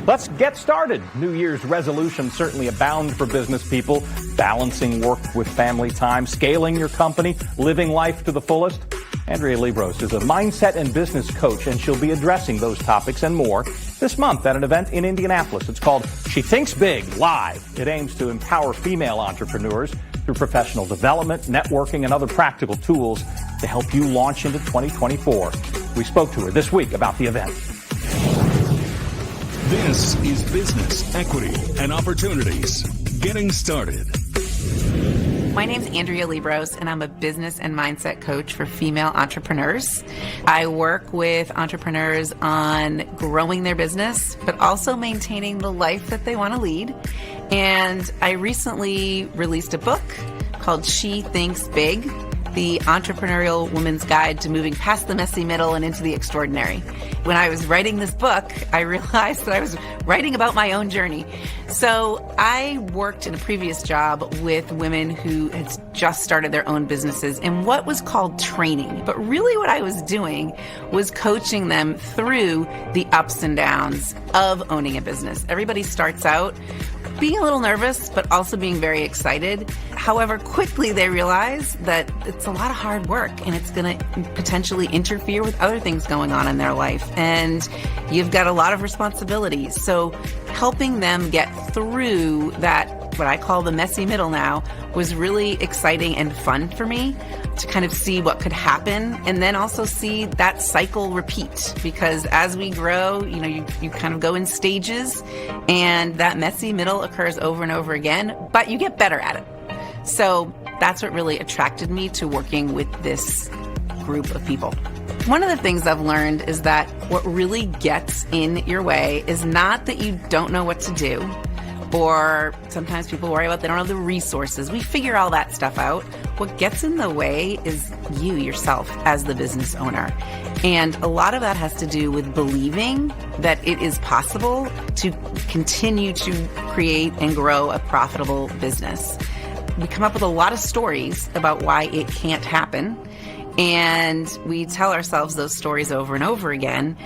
Let's get started. New Year's resolutions certainly abound for business people. Balancing work with family time, scaling your company, living life to the fullest. Andrea Liebross is a mindset and business coach, and she'll be addressing those topics and more this month at an event in Indianapolis. It's called She Thinks Big Live. It aims to empower female entrepreneurs through professional development, networking, and other practical tools to help you launch into 2024. We spoke to her this week about the event. This is Business, Equity, and Opportunities. Getting started. My name's Andrea Liebross, and I'm a business and mindset coach for female entrepreneurs. I work with entrepreneurs on growing their business, but also maintaining the life that they want to lead. And I recently released a book called She Thinks Big, the Entrepreneurial Woman's Guide to Moving Past the Messy Middle and into the Extraordinary. When I was writing this book, I realized that I was writing about my own journey. So I worked in a previous job with women who had just started their own businesses in what was called training. But really what I was doing was coaching them through the ups and downs of owning a business. Everybody starts out being a little nervous, but also being very excited. However, quickly they realize that it's a lot of hard work and it's going to potentially interfere with other things going on in their life. And you've got a lot of responsibilities. So helping them get through that, what I call the messy middle now, was really exciting and fun for me to kind of see what could happen and then also see that cycle repeat. Because as we grow, you kind of go in stages and that messy middle occurs over and over again, but you get better at it. So that's what really attracted me to working with this group of people. One of the things I've learned is that what really gets in your way is not that you don't know what to do, or sometimes people worry about they don't have the resources. We figure all that stuff out. What gets in the way is you yourself as the business owner. And a lot of that has to do with believing that it is possible to continue to create and grow a profitable business. We come up with a lot of stories about why it can't happen, and we tell ourselves those stories over and over again.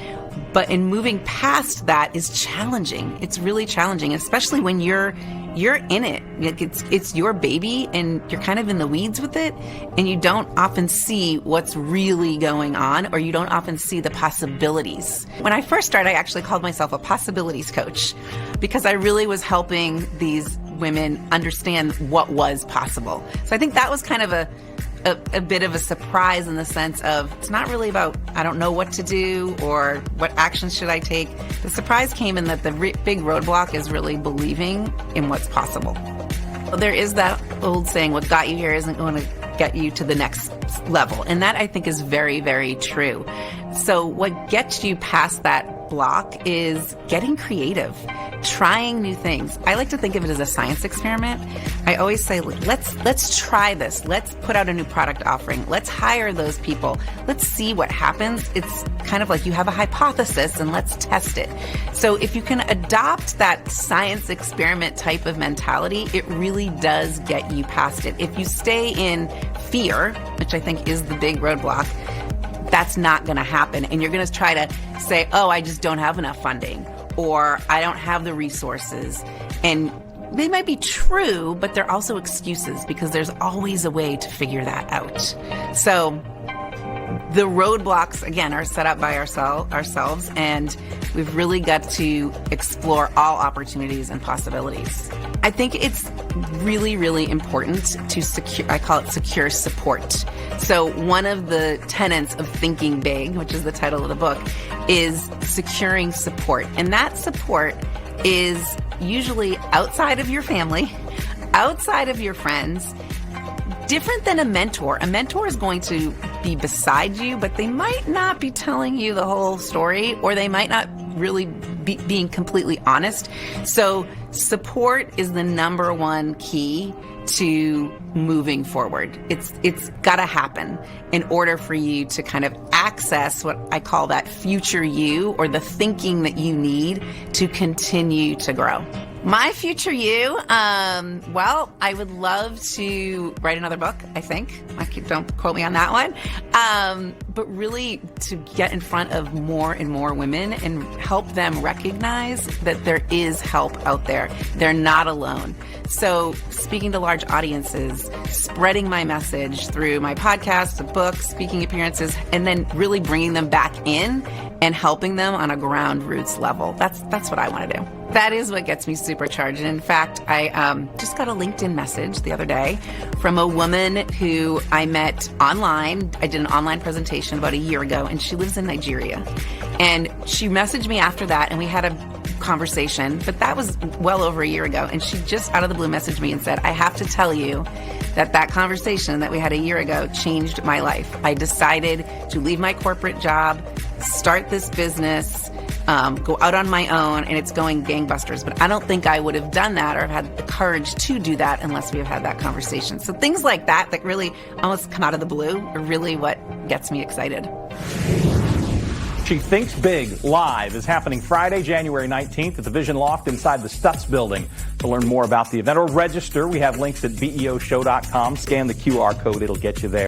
But in moving past that is challenging. It's really challenging, especially when you're in it. It's your baby and you're kind of in the weeds with it, and you don't often see what's really going on, or you don't often see the possibilities. When I first started, I actually called myself a possibilities coach because I really was helping these women understand what was possible. So I think that was kind of a bit of a surprise in the sense of it's not really about I don't know what to do or what actions should I take. The surprise came in that the big roadblock is really believing in what's possible. There is that old saying, what got you here isn't going to get you to the next level. And that I think is very, very true. So what gets you past that block is getting creative, trying new things. I like to think of it as a science experiment. I always say, let's try this. Let's put out a new product offering. Let's hire those people. Let's see what happens. It's kind of like you have a hypothesis and let's test it. So if you can adopt that science experiment type of mentality, it really does get you past it. If you stay in fear, which I think is the big roadblock, that's not going to happen. And you're going to try to say, oh, I just don't have enough funding, or I don't have the resources. And they might be true, but they're also excuses because there's always a way to figure that out. So the roadblocks, again, are set up by ourselves, and we've really got to explore all opportunities and possibilities. I think it's really, really important to secure, I call it secure support. So one of the tenets of Thinking Big, which is the title of the book, is securing support. And that support is usually outside of your family, outside of your friends, different than a mentor. A mentor is going to be beside you, but they might not be telling you the whole story, or they might not really be being completely honest. So support is the number one key to moving forward. It's got to happen in order for you to kind of access what I call that future you, or the thinking that you need to continue to grow. My future you, well, I would love to write another book, I think. Don't quote me on that one. But really to get in front of more and more women and help them recognize that there is help out there. They're not alone. So speaking to large audiences, spreading my message through my podcast, the book, speaking appearances, and then really bringing them back in and helping them on a ground roots level. That's what I want to do. That is what gets me supercharged. And in fact, I just got a LinkedIn message the other day from a woman who I met online. I did an online presentation about a year ago, and she lives in Nigeria. And she messaged me after that, and we had a conversation, but that was well over a year ago. And she just out of the blue messaged me and said, I have to tell you that conversation that we had a year ago changed my life. I decided to leave my corporate job, start this business, go out on my own, and it's going gangbusters. But I don't think I would have done that or have had the courage to do that unless we have had that conversation. So things like that really almost come out of the blue are really what gets me excited. She Thinks Big Live is happening Friday, January 19th at the Vision Loft inside the Stutz building. To learn more about the event or register, we have links at beoshow.com. Scan the QR code. It'll get you there.